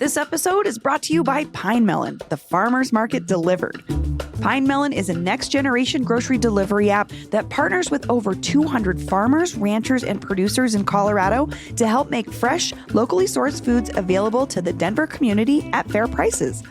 This episode is brought to you by Pine Melon, the farmer's market delivered. Pine Melon is a next-generation grocery delivery app that partners with over 200 farmers, ranchers, and producers in Colorado to help make fresh, locally sourced foods available to the Denver community at fair prices.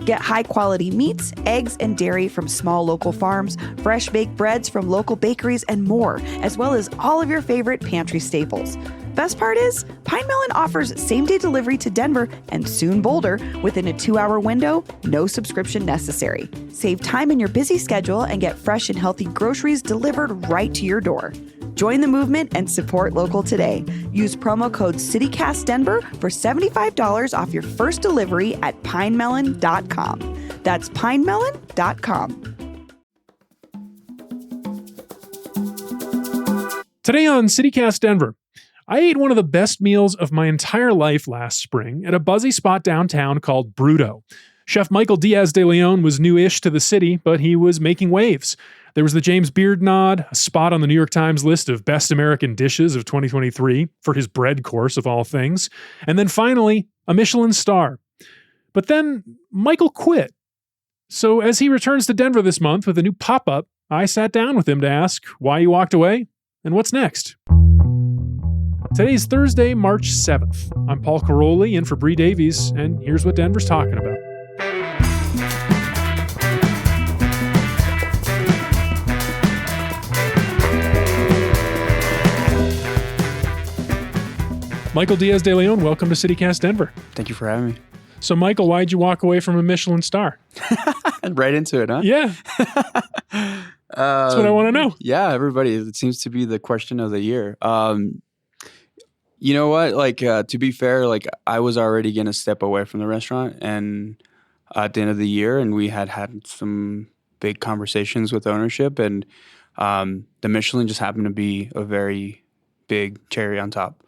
Get high-quality meats, eggs, and dairy from small local farms, fresh baked breads from local bakeries, and more, as well as all of your favorite pantry staples. Best part is, Pine Melon offers same-day delivery to Denver and soon Boulder within a 2-hour window, no subscription necessary. Save time in your busy schedule and get fresh and healthy groceries delivered right to your door. Join the movement and support local today. Use promo code CityCastDenver for $75 off your first delivery at pinemelon.com. That's pinemelon.com. Today on CityCast Denver, I ate one of the best meals of my entire life last spring at a buzzy spot downtown called BRUTØ. Chef Michael Diaz de Leon was new-ish to the city, but he was making waves. There was the James Beard nod, a spot on the New York Times list of best American dishes of 2023 for his bread course of all things, and then finally, a Michelin star. But then Michael quit. So as he returns to Denver this month with a new pop-up, I sat down with him to ask why he walked away and what's next. Today's Thursday, March 7th. I'm Paul Karolyi in for Bree Davies, and here's what Denver's talking about. Michael Diaz de Leon, welcome to CityCast Denver. Thank you for having me. So, Michael, why'd you walk away from a Michelin star? Right into it, huh? Yeah. That's what I want to know. Yeah, everybody. It seems to be the question of the year. You know what? To be fair, I was already going to step away from the restaurant and at the end of the year, and we had some big conversations with ownership, and the Michelin just happened to be a very big cherry on top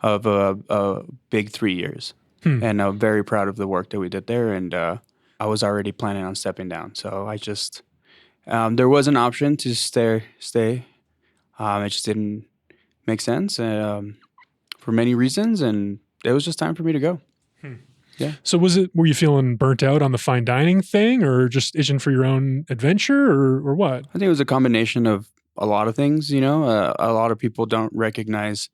of a big 3 years. And I'm very proud of the work that we did there, and I was already planning on stepping down. So I just, there was an option to stay. It just didn't make sense for many reasons, and it was just time for me to go. Yeah. So were you feeling burnt out on the fine dining thing, or just itching for your own adventure, or what? I think it was a combination of a lot of things, a lot of people don't recognize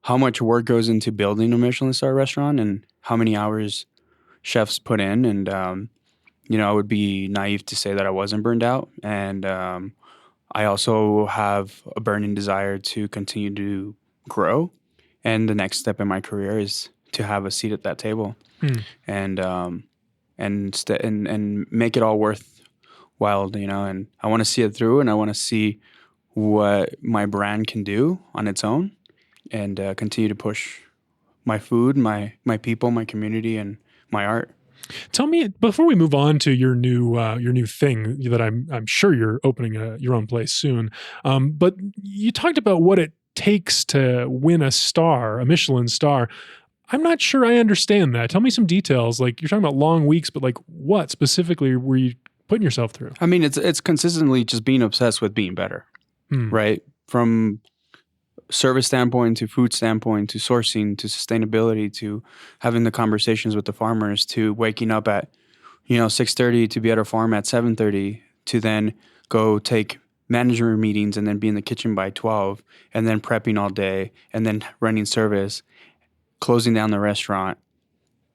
how much work goes into building a Michelin star restaurant and how many hours chefs put in. And, I would be naive to say that I wasn't burned out. And I also have a burning desire to continue to grow. And the next step in my career is to have a seat at that table and make it all worthwhile, and I want to see it through, and I want to see what my brand can do on its own, and continue to push my food, my people, my community, and my art. Tell me, before we move on to your new thing that I'm sure you're opening your own place soon, but you talked about what it takes to win a Michelin star. I'm not sure I understand that. Tell me some details. You're talking about long weeks, but what specifically were you putting yourself through? I mean, it's consistently just being obsessed with being better, right? From service standpoint to food standpoint to sourcing to sustainability to having the conversations with the farmers to waking up at 6:30 to be at our farm at 7:30 to then go take manager meetings and then be in the kitchen by 12 and then prepping all day and then running service, closing down the restaurant,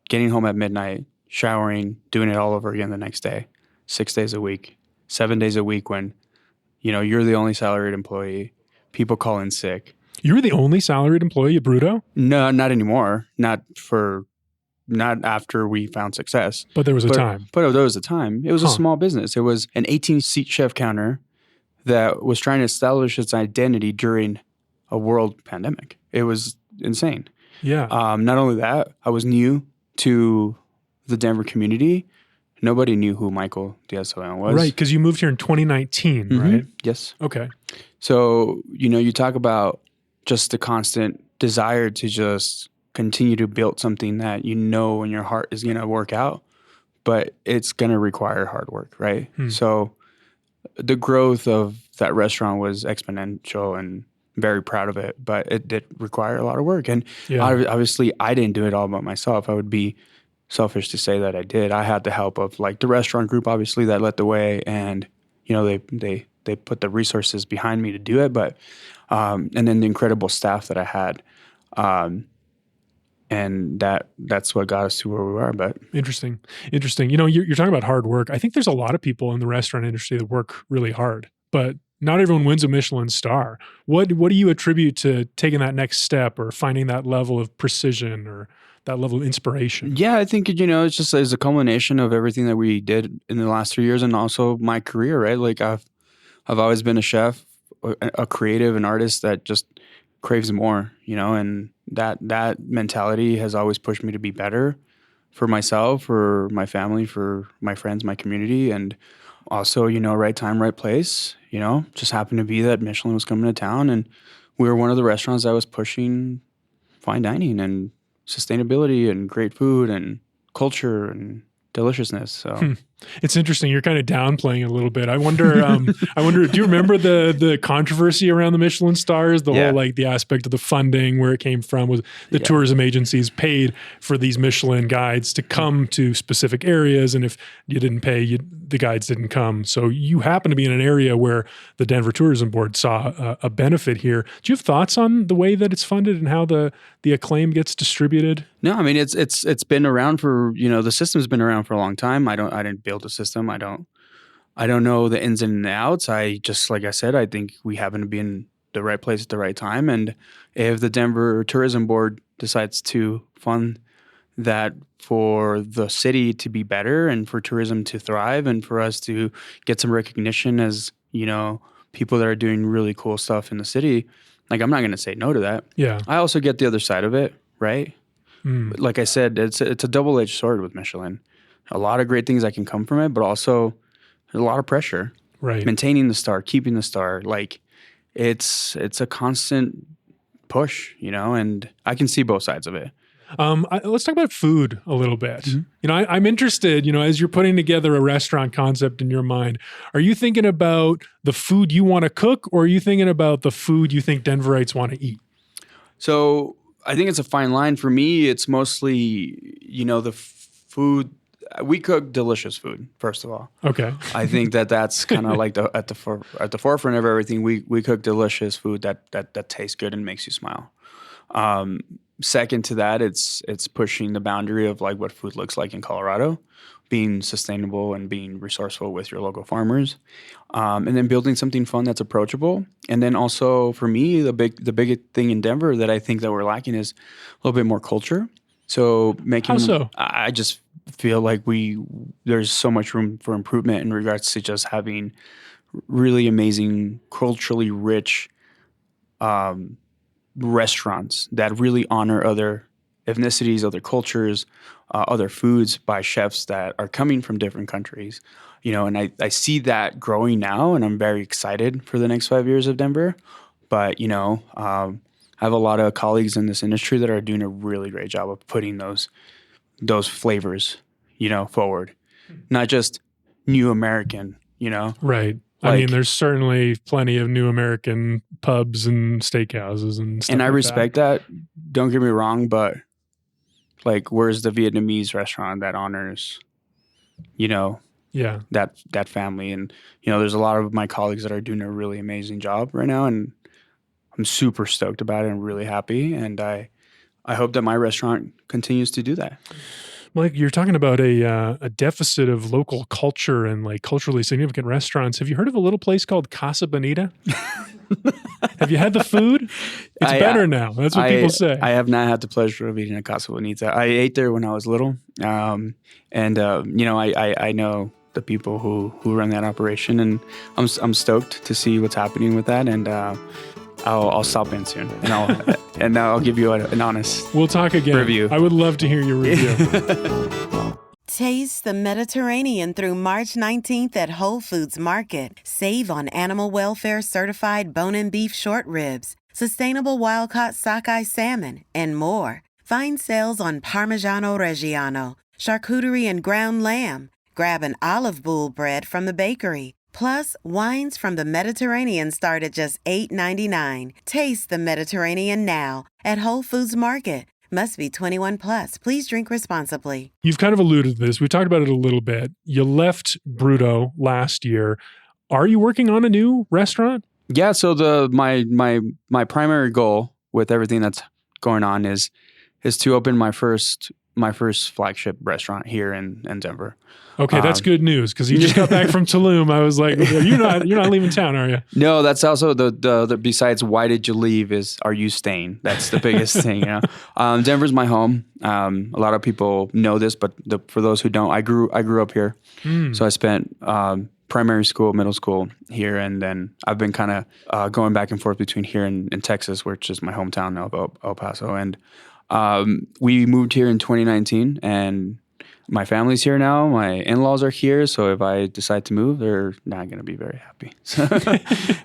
getting home at midnight, showering, doing it all over again the next day, 6 days a week, 7 days a week when you're the only salaried employee. People call in sick. You were the only salaried employee at BRUTØ? No, not anymore. Not after we found success. But there was a time. But there was a time. It was a small business. It was an 18-seat chef counter that was trying to establish its identity during a world pandemic. It was insane. Yeah. Not only that, I was new to the Denver community. Nobody knew who Michael Diaz de Leon was. Right, because you moved here in 2019, right? Yes. Okay. So, you talk about just the constant desire to just continue to build something that in your heart is going to work out, but it's going to require hard work, right? So the growth of that restaurant was exponential and very proud of it, but it did require a lot of work. And obviously I didn't do it all by myself. I would be selfish to say that I did. I had the help of like the restaurant group, obviously, that led the way, and they put the resources behind me to do it. But and then the incredible staff that I had, and that's what got us to where we are. But Interesting. You're talking about hard work. I think there's a lot of people in the restaurant industry that work really hard, but not everyone wins a Michelin star. What do you attribute to taking that next step or finding that level of precision or that level of inspiration? yeah, I think it's a culmination of everything that we did in the last 3 years, and also my career. Right, like I've always been a chef, a creative, an artist that just craves more. And that mentality has always pushed me to be better for myself, for my family, for my friends, my community, and also, right time, right place. Just happened to be that Michelin was coming to town, and we were one of the restaurants that was pushing fine dining and sustainability and great food and culture and deliciousness. So It's interesting. You're kind of downplaying it a little bit. I wonder. Do you remember the controversy around the Michelin stars? The whole the aspect of the funding, where it came from, was the tourism agencies paid for these Michelin guides to come to specific areas, and if you didn't pay, the guides didn't come. So you happen to be in an area where the Denver Tourism Board saw a benefit here. Do you have thoughts on the way that it's funded and how the acclaim gets distributed? No, I mean it's been around for the system's been around for a long time. I didn't build a system. I don't know the ins and outs. I just, like I said, I think we happen to be in the right place at the right time. And if the Denver Tourism Board decides to fund that for the city to be better and for tourism to thrive and for us to get some recognition as people that are doing really cool stuff in the city, like I'm not going to say no to that. Yeah. I also get the other side of it, right? Like I said, it's a double-edged sword with Michelin. A lot of great things that can come from it, but also there's a lot of pressure. Right. Maintaining the star, keeping the star, like it's a constant push, and I can see both sides of it. Let's talk about food a little bit. I'm interested, as you're putting together a restaurant concept in your mind, are you thinking about the food you want to cook, or are you thinking about the food you think Denverites want to eat? So I think it's a fine line. For me, it's mostly, the food. We cook delicious food, first of all. Okay. I think that's kind of like at the forefront of everything. We cook delicious food that tastes good and makes you smile. Second to that, it's pushing the boundary of like what food looks like in Colorado, being sustainable and being resourceful with your local farmers, and then building something fun that's approachable. And then also for me, the big thing in Denver that I think that we're lacking is a little bit more culture. So making, how so? I just feel like there's so much room for improvement in regards to just having really amazing, culturally rich restaurants that really honor other ethnicities, other cultures, other foods by chefs that are coming from different countries. And I see that growing now, and I'm very excited for the next 5 years of Denver. But, I have a lot of colleagues in this industry that are doing a really great job of putting those flavors, forward. Not just new American, Right. I mean, there's certainly plenty of new American pubs and steakhouses and stuff. And I like respect that. Don't get me wrong, but like, where's the Vietnamese restaurant that honors, that family? And, there's a lot of my colleagues that are doing a really amazing job right now, and I'm super stoked about it and really happy. And I hope that my restaurant continues to do that. Mike, you're talking about a deficit of local culture and like culturally significant restaurants. Have you heard of a little place called Casa Bonita? Have you had the food? It's better now. That's what people say. I have not had the pleasure of eating at Casa Bonita. I ate there when I was little. I know the people who run that operation, and I'm stoked to see what's happening with that. And I'll stop in soon, and I'll give you an honest. We'll talk again. Review. I would love to hear your review. Taste the Mediterranean through March 19th at Whole Foods Market. Save on animal welfare certified bone and beef short ribs, sustainable wild-caught sockeye salmon, and more. Find sales on Parmigiano Reggiano, charcuterie and ground lamb. Grab an olive boule bread from the bakery. Plus, wines from the Mediterranean start at just $8.99. Taste the Mediterranean now at Whole Foods Market. Must be 21 plus. Please drink responsibly. You've kind of alluded to this. We talked about it a little bit. You left BRUTØ last year. Are you working on a new restaurant? Yeah. So my primary goal with everything that's going on is to open my first flagship restaurant here in Denver. Okay, that's good news because you just got back from Tulum. I was like, you're not leaving town, are you? No, that's also the besides why did you leave is are you staying? That's the biggest thing. You know, Denver's my home. A lot of people know this, but for those who don't, I grew up here. So I spent primary school, middle school here, and then I've been kind of going back and forth between here and Texas, which is my hometown now of El Paso. And we moved here in 2019, and my family's here now. My in-laws are here, so if I decide to move, they're not going to be very happy.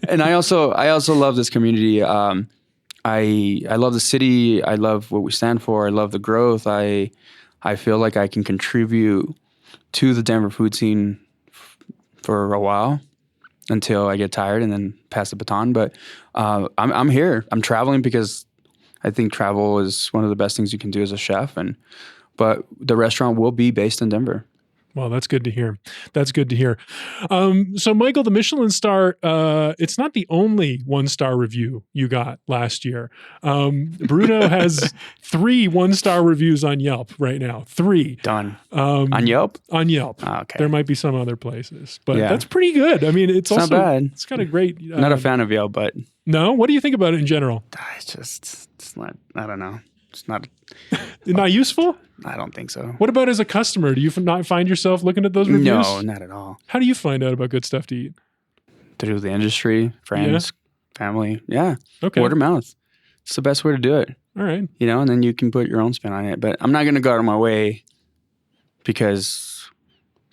And I also love this community. I love the city. I love what we stand for. I love the growth. I feel like I can contribute to the Denver food scene for a while until I get tired and then pass the baton. But I'm here. I'm traveling because I think travel is one of the best things you can do as a chef. But the restaurant will be based in Denver. Well, that's good to hear. That's good to hear. So, Michael, the Michelin star, it's not the only one-star review you got last year. BRUTØ has 3 one-star reviews on Yelp right now. 3. Done. On Yelp? On Yelp. Oh, okay. There might be some other places, but Yeah. that's pretty good. I mean, it's also not bad. It's got a great. Not a fan of Yelp, but No, what do you think about it in general? it's not. I don't know. It's not. Not useful? I don't think so. What about as a customer? Do you not find yourself looking at those reviews? No, not at all. How do you find out about good stuff to eat? Through the industry, friends, family. Yeah. Okay. Word of mouth. It's the best way to do it. All right. You know, and then you can put your own spin on it. But I'm not going to go out of my way because,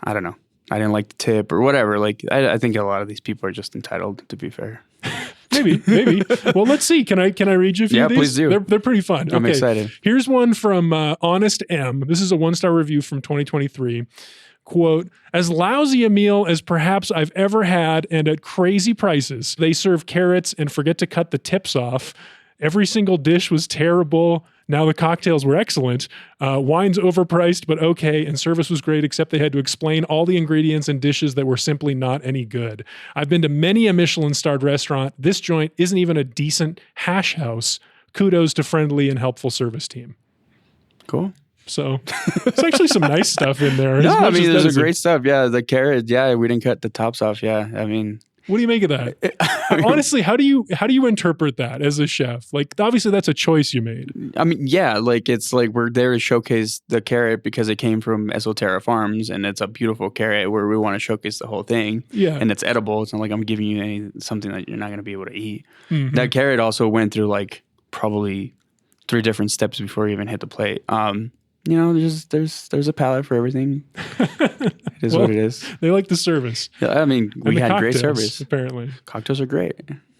I don't know, I didn't like the tip or whatever. Like, I think a lot of these people are just entitled, to be fair. Maybe. Well, let's see. Can I read you a few of these? Please do. They're pretty fun. I'm excited. Here's one from Honest M. This is a 1-star review from 2023. Quote, as lousy a meal as perhaps I've ever had and at crazy prices. They serve carrots and forget to cut the tips off. Every single dish was terrible. Now the cocktails were excellent. Wine's overpriced, but okay. And service was great, except they had to explain all the ingredients and dishes that were simply not any good. I've been to many a Michelin-starred restaurant. This joint isn't even a decent hash house. Kudos to friendly and helpful service team. Cool. So it's actually some nice stuff in there. No, I mean, there's some great stuff. Yeah, the carrot. Yeah, we didn't cut the tops off. Yeah, I mean... What do you make of that? Honestly, how do you interpret that as a chef? Like, obviously, that's a choice you made. I mean, yeah, like it's like we're there to showcase the carrot because it came from Esoterra Farms, and it's a beautiful carrot where we want to showcase the whole thing. Yeah, and it's edible. It's not like I'm giving you something that you're not going to be able to eat. Mm-hmm. That carrot also went through like probably 3 different steps before you even hit the plate. You know, there's a palate for everything. It is what it is. They like the service. Yeah, I mean, we had great service. Apparently, cocktails are great.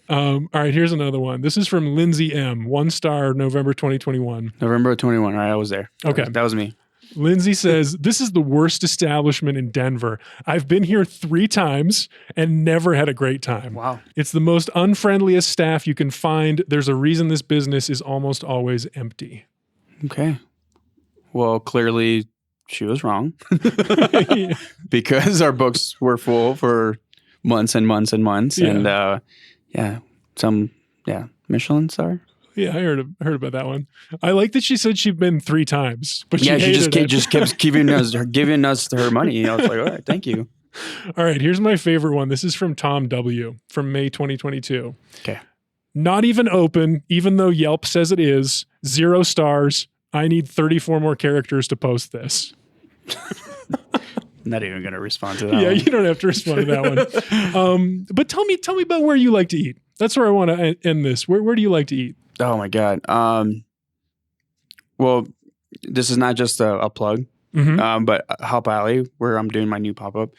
All right, here's another one. This is from Lindsay M. 1-star, November 2021. November 21. All right, I was there. Okay, that was me. Lindsay says, this is the worst establishment in Denver. I've been here 3 times and never had a great time. Wow. It's the most unfriendliest staff you can find. There's a reason this business is almost always empty. Okay. Well, clearly she was wrong because our books were full for months and months and months. Yeah. And Michelin star. Yeah, I heard about that one. I like that she said she'd been 3 times, but she just kept giving us her money. I was like, all right, thank you. All right, here's my favorite one. This is from Tom W. from May 2022. Okay. Not even open, even though Yelp says it is. 0 stars. I need 34 more characters to post this. Not even going to respond to that one. Yeah, you don't have to respond to that one. But tell me about where you like to eat. That's where I want to end this. Where do you like to eat? Oh, my God. Well, this is not just a plug, but Hop Alley, where I'm doing my new pop-up,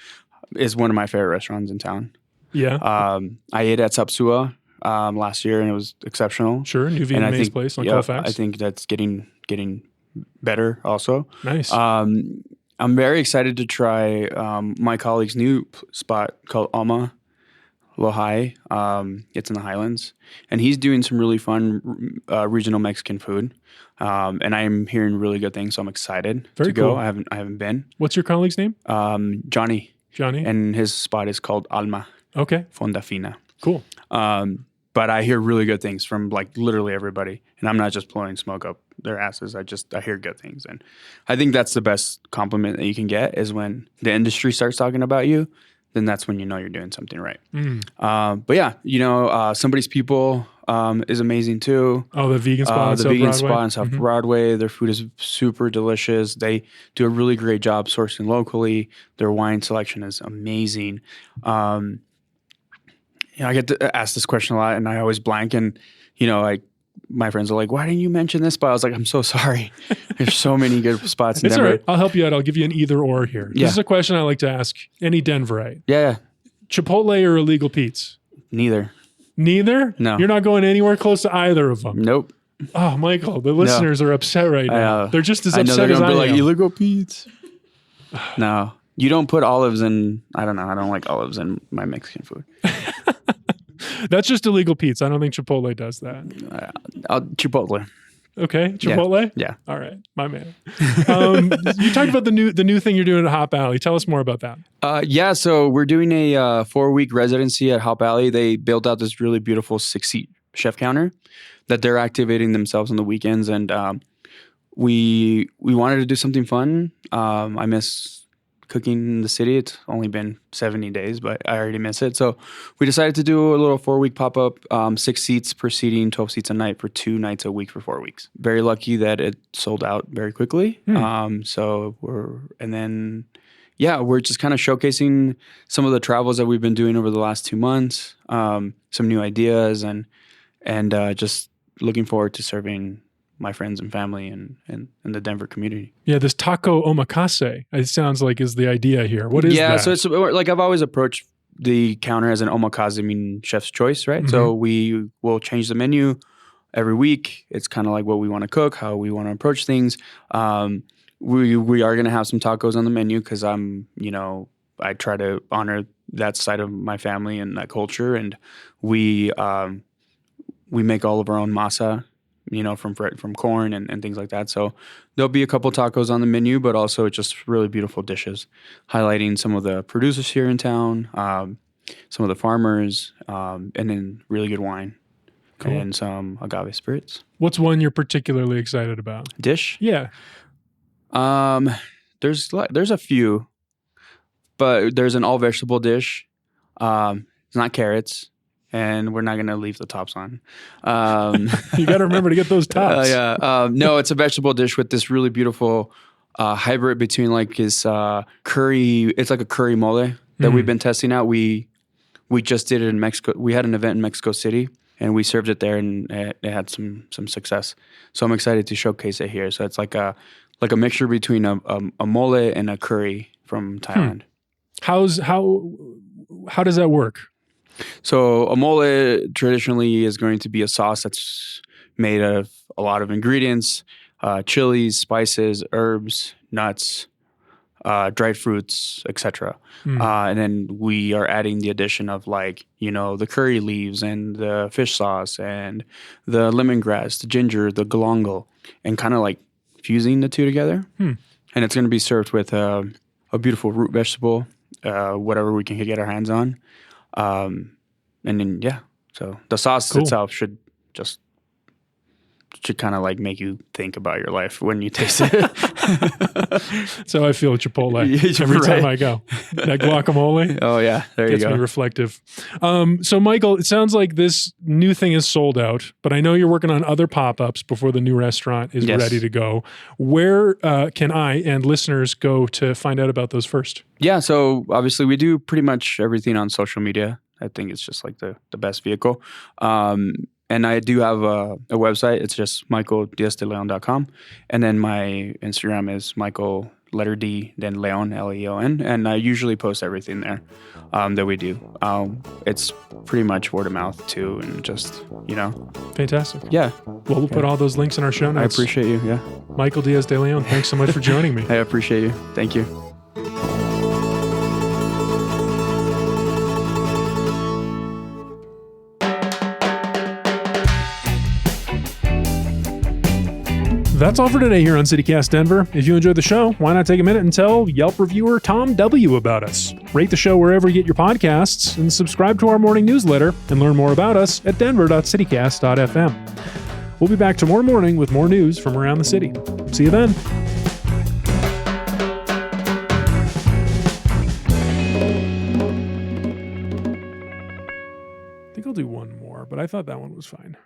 is one of my favorite restaurants in town. Yeah. I ate at Sapsua last year, and it was exceptional. Sure, new Vietnamese place on Colfax. I think that's getting better also. Nice. I'm very excited to try my colleague's new spot called Alma. Lehigh. It's in the Highlands, and he's doing some really fun regional Mexican food. And I'm hearing really good things, so I'm excited to go. Cool. I haven't been. What's your colleague's name? Johnny, Johnny. and his spot is called Alma Okay. Fonda Fina. Cool. But I hear really good things from like literally everybody, and I'm not just blowing smoke up their asses. I hear good things, and I think that's the best compliment that you can get is when the industry starts talking about you. Then that's when you know you're doing something right. But yeah, Somebody's People is amazing too. Oh, the vegan spot on the South vegan Broadway? spot on South Broadway. Their food is super delicious. They do a really great job sourcing locally. Their wine selection is amazing. I get to ask this question a lot, and I always blank. And my friends are like, "Why didn't you mention this spot?" I was like, "I'm so sorry. There's so many good spots in It's Denver." all right. I'll help you out. I'll give you an either or here. Yeah. This is a question I like to ask any Denverite. Yeah, Chipotle or Illegal Pete's? neither. Neither? No. You're not going anywhere close to either of them. Nope. Oh, Michael, the listeners are upset right now. They're just as I know upset they're as gonna I be like am. Illegal Pete's. No, you don't put olives in. I don't know. I don't like olives in my Mexican food. That's just Illegal Pete's. I don't think Chipotle does that. Chipotle. Okay, Chipotle? Yeah. All right, my man. You talked about the new thing you're doing at Hop Alley. Tell us more about that. Yeah, so we're doing a 4-week residency at Hop Alley. They built out this really beautiful 6-seat chef counter that they're activating themselves on the weekends, and we wanted to do something fun. I miss cooking in the city. It's only been 70 days, but I already miss it. So we decided to do a little 4-week pop-up, 6 seats per seating, 12 seats a night for 2 nights a week for 4 weeks. Very lucky that it sold out very quickly. We're just kind of showcasing some of the travels that we've been doing over the last 2 months, some new ideas, and just looking forward to serving my friends and family and the Denver community. Yeah, this taco omakase, it sounds like, is the idea here. What is that? Yeah, so it's like I've always approached the counter as an omakase, meaning chef's choice, right? So we will change the menu every week. It's kind of like what we want to cook, how we want to approach things. We are going to have some tacos on the menu because I try to honor that side of my family and that culture, and we make all of our own masa, from corn and things like that. So there'll be a couple tacos on the menu, but also just really beautiful dishes, highlighting some of the producers here in town, some of the farmers, and then really good wine. Cool. And some agave spirits. What's one you're particularly excited about? Dish? Yeah. There's a few, but there's an all vegetable dish. It's not carrots. And we're not going to leave the tops on. You got to remember to get those tops. No, it's a vegetable dish with this really beautiful hybrid between like this curry. It's like a curry mole that we've been testing out. We just did it in Mexico. We had an event in Mexico City, and we served it there, and it had some success. So I'm excited to showcase it here. So it's like a mixture between a mole and a curry from Thailand. How does that work? So a mole traditionally is going to be a sauce that's made of a lot of ingredients, chilies, spices, herbs, nuts, dried fruits, etc. And then we are adding the addition of the curry leaves and the fish sauce and the lemongrass, the ginger, the galangal, and kind of like fusing the two together. And it's going to be served with a beautiful root vegetable, whatever we can get our hands on. And then, so the sauce itself should kind of like make you think about your life when you taste it. So I feel Chipotle every time I go. That guacamole. Oh yeah, there you go. Gets me reflective. So Michael, it sounds like this new thing is sold out, but I know you're working on other pop-ups before the new restaurant is ready to go. Where can I and listeners go to find out about those first? Yeah, so obviously we do pretty much everything on social media. I think it's just like the best vehicle. And I do have a website. It's just michaeldiazdeleon.com. And then my Instagram is Michael, letter D, then Leon, Leon. And I usually post everything there that we do. It's pretty much word of mouth too. And just, Fantastic. Yeah. Well, we'll put all those links in our show notes. I appreciate you. Yeah. Michael Diaz de Leon, thanks so much for joining me. I appreciate you. Thank you. That's all for today here on CityCast Denver. If you enjoyed the show, why not take a minute and tell Yelp reviewer Tom W. about us? Rate the show wherever you get your podcasts, and subscribe to our morning newsletter and learn more about us at denver.citycast.fm. We'll be back tomorrow morning with more news from around the city. See you then. I think I'll do one more, but I thought that one was fine.